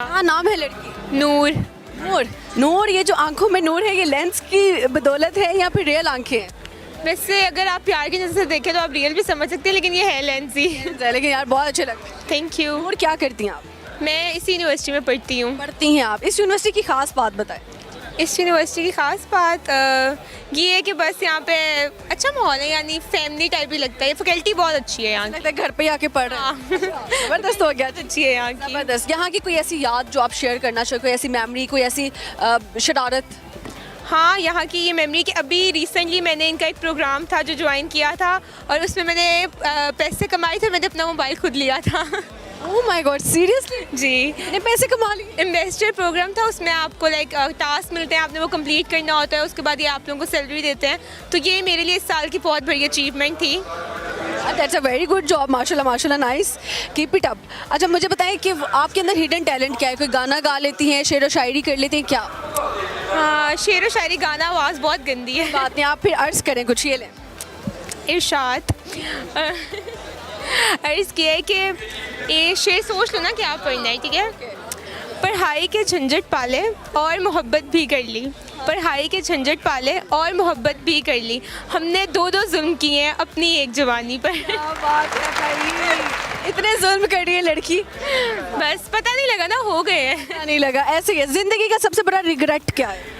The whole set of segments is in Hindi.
हाँ, नाम है लड़की? नूर। नूर। नूर, ये जो आंखों में नूर है, ये लेंस की बदौलत है या फिर रियल आंखें हैं? वैसे अगर आप प्यार की नज़र से देखें तो आप रियल भी समझ सकते हैं, लेकिन ये है लेंस ही। लेकिन यार बहुत अच्छे लगते हैं। Thank you. नूर, क्या करती हैं आप? मैं इसी यूनिवर्सिटी में पढ़ती हूँ। पढ़ती हैं आप? इस यूनिवर्सिटी की खास बात बताएं। इस यूनिवर्सिटी की ख़ास बात ये है कि बस यहाँ पे अच्छा माहौल है, यानी फैमिली टाइप ही लगता है। फैकल्टी बहुत अच्छी है यहाँ की। लगता है घर पे ही आके पढ़ रहे हैं। जबरदस्त हो गया। अच्छी है यहाँ की। जबरदस्त। यहाँ की कोई ऐसी याद जो आप शेयर करना चाहो, कोई ऐसी मेमोरी, कोई ऐसी शरारत? हाँ, यहाँ की ये मेमोरी कि अभी रिसेंटली मैंने इनका एक प्रोग्राम था जो ज्वाइन किया था, और उसमें मैंने पैसे कमाए थे। मैंने अपना मोबाइल खुद लिया था। Oh my god, seriously? जी, इतने पैसे कमा लिए? इन्वेस्टर प्रोग्राम था, उसमें आपको टास्क मिलते हैं, आपने वो कंप्लीट करना होता है, उसके बाद ये आप लोगों को सैलरी देते हैं। तो ये मेरे लिए इस साल की बहुत बड़ी अचीवमेंट थी। That's a very good job, माशाल्लाह माशाल्लाह, नाइस, कीप इट अप। अच्छा, मुझे बताएं कि आपके अंदर हिडन टैलेंट क्या है? कोई गाना गा लेती हैं, शेर व शायरी कर लेती हैं क्या? हाँ, शेर व शायरी गाना आवाज़ बहुत गंदी है। बात नहीं, आप फिर अर्ज करें कुछ, ये लें। इरशाद अर्ज़ किया है कि ये शेर सोच लो ना कि आप पढ़ना है, ठीक है। पढ़ाई के झंझट पाले और मोहब्बत भी कर ली, पढ़ाई के झंझट पाले और मोहब्बत भी कर ली, हमने दो दो जुल्म किए हैं अपनी एक जवानी पर। क्या बात है भाई, इतने जुल्म कर रही है लड़की। बस पता नहीं लगा ना, हो गए हैं। पता नहीं लगा। ऐसे ही है ज़िंदगी का सबसे बड़ा रिग्रेट क्या है?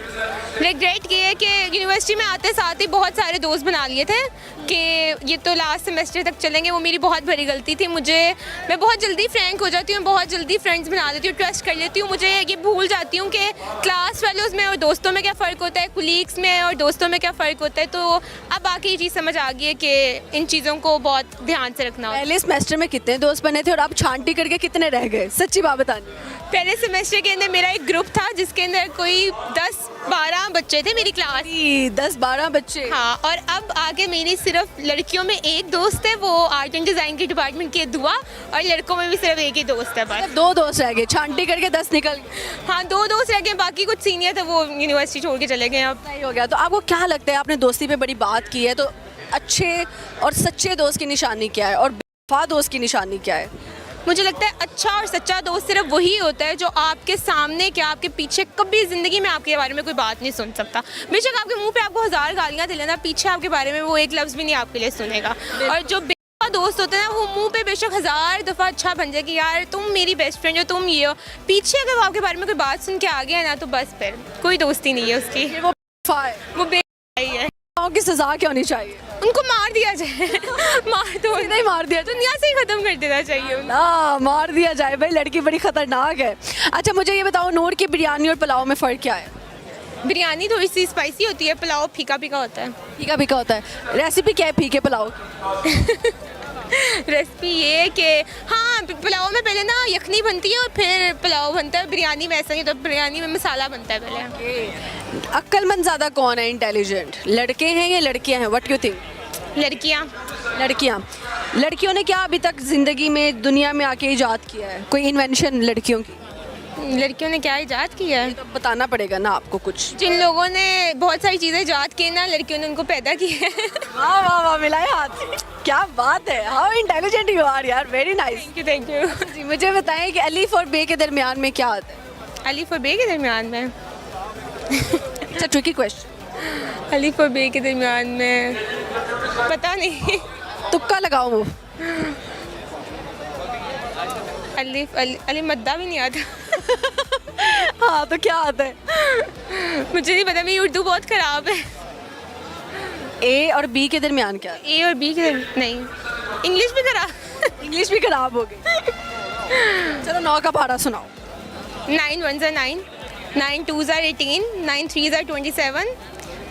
रिग्रेट ये है कि यूनिवर्सिटी में आते साथ ही बहुत सारे दोस्त बना लिए थे कि ये तो लास्ट सेमेस्टर तक चलेंगे। वो मेरी बहुत बड़ी गलती थी। मैं बहुत जल्दी फ्रैंक हो जाती हूँ, बहुत जल्दी फ्रेंड्स बना लेती हूँ, ट्रस्ट कर लेती हूँ। मुझे ये भूल जाती हूँ कि क्लास फेलोज़ में और दोस्तों में क्या फ़र्क होता है, कुलीग्स में और दोस्तों में क्या फ़र्क होता है। तो अब आके ये चीज़ समझ आ गई है कि इन चीज़ों को बहुत ध्यान से रखना होता है। पहले सेमेस्टर में कितने दोस्त बने थे और आप छांटी करके कितने रह गए? सच्ची बात बतानी। पहले सेमेस्टर के अंदर मेरा एक ग्रुप था जिसके अंदर कोई 10-12 बच्चे थे, मेरी क्लास। 10-12 बच्चे? हाँ, और अब आगे मेरी सिर्फ लड़कियों में एक दोस्त है, वो आर्ट एंड डिज़ाइन के डिपार्टमेंट की दुआ, और लड़कों में भी सिर्फ एक ही दोस्त है बस। 2 दोस्त रह गए, छांटी करके 10 निकल गए। हाँ, 2 दोस्त रह गए, बाकी कुछ सीनियर थे वो यूनिवर्सिटी छोड़ के चले गए। अब नहीं हो गया। तो आपको क्या लगता है, आपने दोस्ती पे बड़ी बात की है, तो अच्छे और सच्चे दोस्त की निशानी क्या है और बेवफा दोस्त की निशानी क्या है? मुझे लगता है अच्छा और सच्चा दोस्त सिर्फ वही होता है जो आपके सामने क्या आपके पीछे कभी ज़िंदगी में आपके बारे में कोई बात नहीं सुन सकता। बेशक आपके मुंह पे आपको 1000 गालियाँ दे लेना, पीछे आपके बारे में वो एक लफ्ज़ भी नहीं आपके लिए सुनेगा। और जो बेवफा दोस्त होते हैं ना, वो मुंह पे बेशक 1000 दफ़ा अच्छा बन जाए कि यार तुम मेरी बेस्ट फ्रेंड हो, तुम ये हो, पीछे अगर वो आपके बारे में कोई बात सुन के आ गया ना, तो बस फिर कोई दोस्ती नहीं है उसकी। वो बेवफा है। वो बेवफा ही है। की सजा क्या होनी चाहिए? उनको मार दिया जाए। मार दो, नहीं मार दिया जाए, दुनिया से ही ख़त्म कर देना चाहिए उनको। ना मार दिया जाए भाई, लड़की बड़ी खतरनाक है। अच्छा, मुझे ये बताओ, नूर की बिरयानी और पुलाव में फ़र्क क्या है? बिरयानी थोड़ी सी स्पाइसी होती है, पुलाव फीका फीका होता है। फीका फीका होता है। रेसिपी क्या है फीके पुलाव? रेसिपी ये है कि हाँ, पुलाव में पहले ना यखनी बनती है और फिर पुलाव बनता है। बिरयानी में ऐसा नहीं होता, बिरयानी में मसाला बनता है पहले। अक्लमंद ज़्यादा कौन है, इंटेलिजेंट? लड़के हैं या लड़कियां हैं? What you think? लड़कियाँ। लड़कियां। लड़कियों ने क्या अभी तक ज़िंदगी में, दुनिया में आके इजाद किया है? कोई इन्वेंशन लड़कियों की? लड़कियों ने क्या इजाद किया है? तो बताना पड़ेगा ना आपको कुछ। जिन लोगों ने बहुत सारी चीज़ें इजाद की ना, लड़कियों ने उनको पैदा किया है। वाह वाह वाह, मिलाए हाथ। क्या बात है, हाउ इंटेलिजेंट यू आर यार, वेरी नाइस। Thank you. जी, मुझे बताएं कि अलीफ और बे के दरमियान में क्या आता है? अलीफ और बे के दरमियान में? अच्छा, ट्रिकी क्वेश्चन। अलीफ और बे के दरमियान में पता नहीं। तुक्का लगाओ। वो अलीफ अली मद्दा भी नहीं आता। हाँ, तो क्या आता है? मुझे नहीं पता, मेरी उर्दू बहुत ख़राब है। ए और बी के दरमियान क्या है? ए और बी के नहीं, इंग्लिश भी खराब। इंग्लिश भी खराब हो गई। चलो 9 का पारा सुनाओ। 9 1s are 9, 9 2s are 18, 9 3s are 27,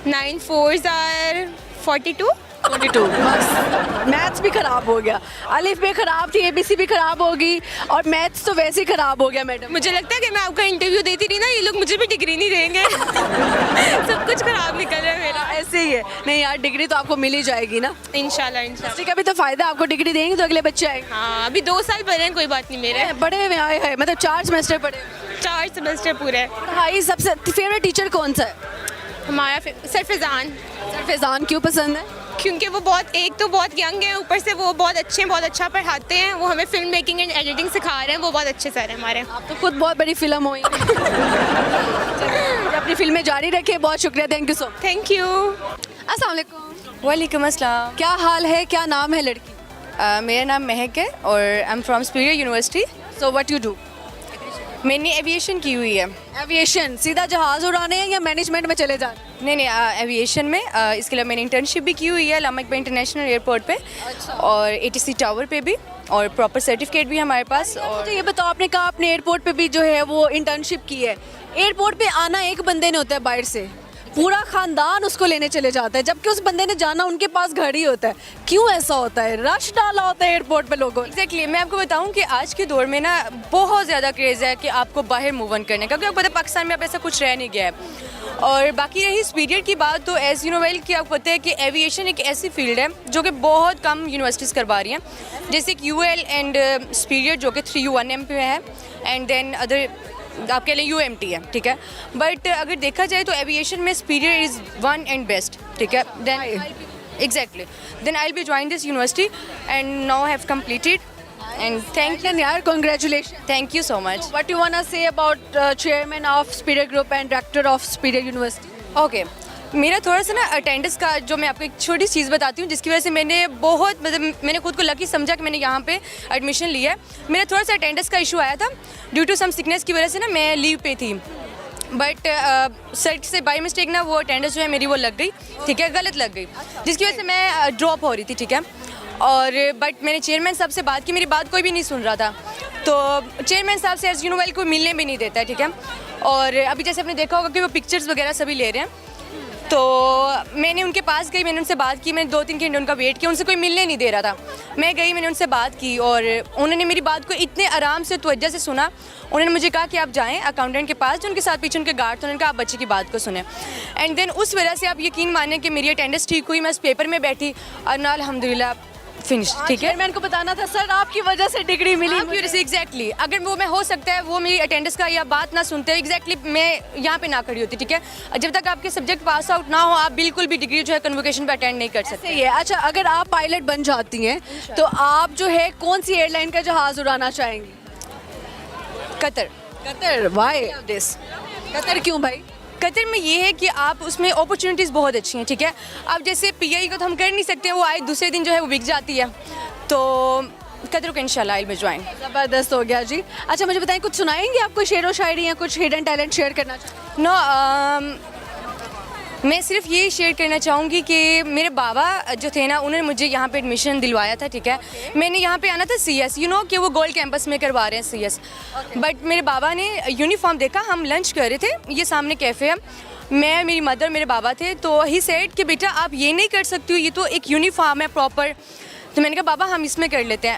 9 4s are 42। 22। बस मैथ्स भी खराब हो गया। अलिफ भी खराब थी, एबीसी भी खराब होगी, और मैथ्स तो वैसे ही खराब हो गया मैडम। मुझे लगता है कि मैं आपका इंटरव्यू देती रही ना, ये लोग मुझे भी डिग्री नहीं देंगे। सब कुछ खराब निकल रहा है मेरा। ऐसे ही है। नहीं यार, डिग्री तो आपको मिल ही जाएगी ना। इंशाल्लाह इंशाल्लाह। इसका भी तो फायदा, आपको डिग्री देंगे तो अगले बच्चे आएंगे। हाँ, अभी 2 साल पढ़े हैं, कोई बात नहीं मेरे। बड़े हुए आए हैं, मतलब 4 सेमेस्टर पढ़े। 4 सेमेस्टर पूरे। पढ़ाई सबसे फेवरेट टीचर कौन सा है? हमारा सर फैज़ान। सर फैज़ान क्यों पसंद है? क्योंकि वो बहुत एक तो बहुत यंग है, ऊपर से वो बहुत अच्छे हैं, बहुत अच्छा पढ़ाते हैं, वो हमें फिल्म मेकिंग एंड एडिटिंग सिखा रहे हैं, वो बहुत अच्छे सर हैं हमारे। आप तो खुद बहुत बड़ी फिल्म हुई अपनी फिल्में जारी रखें। बहुत शुक्रिया, thank you so much. Thank you. अस्सलाम वालेकुम। वालेकुम अस्सलाम। क्या हाल है, क्या नाम है लड़की? मेरा नाम महक है और I am from superior university. So what you do? मैंने एविएशन की हुई है। एविएशन, सीधा जहाज उड़ाने हैं या मैनेजमेंट में चले जाना? नहीं, एविएशन में इसके अलावा मैंने इंटर्नशिप भी की हुई है लामा इकबाल इंटरनेशनल एयरपोर्ट पे और एटीसी टावर पे भी, और प्रॉपर सर्टिफिकेट भी है हमारे पास। और मुझे ये बताओ, आपने कहा आपने एयरपोर्ट पे भी जो है वो इंटर्नशिप की है। एयरपोर्ट पे आना एक बंदे ने होता है बाहर से, पूरा खानदान उसको लेने चले जाता है, जबकि उस बंदे ने जाना उनके पास घर ही होता है। क्यों ऐसा होता है? रश डाला होता है एयरपोर्ट पे लोगों ने। एग्जैक्टली मैं आपको बताऊं कि आज के दौर में ना बहुत ज़्यादा क्रेज़ है कि आपको बाहर मूव ऑन करने का, क्योंकि आपको पता है पाकिस्तान में अब ऐसा कुछ रह नहीं गया है। और बाकी रही स्पीरियर की बात, तो एज यू नो वेल कि आपको पता है कि एविएशन एक ऐसी फील्ड है जो कि बहुत कम यूनिवर्सिटीज़ करवा रही हैं, जैसे कि यूएल एंड स्पीरियर जो कि 3U1M पे है, एंड देन अदर आपके लिए UMT है, ठीक है। बट अगर देखा जाए तो एविएशन में Superior is one and best, ठीक है। Then exactly then I will be join this university and now have completed and thank यार, congratulation. You so much. What you want to say about chairman of Superior Group and director of Superior University? Okay, मेरा थोड़ा सा ना अटेंडेंस का, जो मैं आपको एक छोटी चीज़ बताती हूँ जिसकी वजह से मैंने बहुत मतलब मैंने खुद को लकी समझा कि मैंने यहाँ पे एडमिशन लिया है। मेरा थोड़ा सा अटेंडेंस का इशू आया था ड्यू टू सम सिकनेस की वजह से ना मैं लीव पे थी, बट सर से बाई मिस्टेक ना वो अटेंडेंस जो है मेरी वो लग गई, ठीक है, गलत लग गई, जिसकी वजह से मैं ड्रॉप हो रही थी, ठीक है। और बट मैंने चेयरमैन साहब से बात की, मेरी बात कोई भी नहीं सुन रहा था, तो चेयरमैन साहब से एज यू नो वेल कोई मिलने भी नहीं देता है, ठीक है। और अभी जैसे आपने देखा होगा कि वो पिक्चर्स वगैरह सभी ले रहे हैं, तो मैंने उनके पास गई, मैंने उनसे बात की, मैंने 2-3 घंटे उनका वेट किया, उनसे कोई मिलने नहीं दे रहा था। मैं गई, मैंने उनसे बात की और उन्होंने मेरी बात को इतने आराम से तवज्जो से सुना। उन्होंने मुझे कहा कि आप जाएं अकाउंटेंट के पास, जो उनके साथ पीछे उनके गार्ड थे, उन्होंने कहा आप बच्चे की बात को सुने। एंड देन उस वजह से आप यकीन मानें कि मेरी अटेंडेंस ठीक हुई, मैं उस पेपर में बैठी और ना अल्हम्दुलिल्लाह फिनिश, ठीक है। चेयरमैन को बताना था सर आपकी वजह से डिग्री मिली मुझे। एग्जैक्टली अगर वो मैं हो सकता है वो मेरी अटेंडेंस का या बात ना सुनते, एग्जैक्टली मैं यहाँ पे ना खड़ी होती, ठीक है। जब तक आपके सब्जेक्ट पास आउट ना हो आप बिल्कुल भी डिग्री जो है कन्वोकेशन पे अटेंड नहीं कर सकते। सही है। अच्छा, अगर आप पायलट बन जाती हैं तो आप जो है कौन सी एयरलाइन का जहाज उड़ाना चाहेंगी? Qatar. Qatar? Why this? Qatar क्यों भाई? कतर में ये है कि आप उसमें अपॉर्चुनिटीज़ बहुत अच्छी हैं, ठीक है। अब जैसे PI को तो हम कर नहीं सकते हैं, वो आए दूसरे दिन जो है वो बिक जाती है, तो कतर को इंशाल्लाह आई विल ज्वाइन। ज़बरदस्त हो गया जी। अच्छा, मुझे बताएं, कुछ सुनाएंगे आप? कोई शेर व शायरी या कुछ हिडन टैलेंट शेयर करना चाहते? नो, मैं सिर्फ ये शेयर करना चाहूँगी कि मेरे बाबा जो थे ना, उन्होंने मुझे यहाँ पे एडमिशन दिलवाया था, ठीक है। मैंने यहाँ पे आना था CS, यू नो कि वो गोल्ड कैंपस में करवा रहे हैं CS, बट मेरे बाबा ने यूनिफॉर्म देखा, हम लंच कर रहे थे, ये सामने कैफ़े है, मैं, मेरी मदर, मेरे बाबा थे, तो ही सेड कि बेटा आप ये नहीं कर सकती हो, ये तो एक यूनिफॉर्म है प्रॉपर। तो मैंने कहा बाबा हम इसमें कर लेते हैं।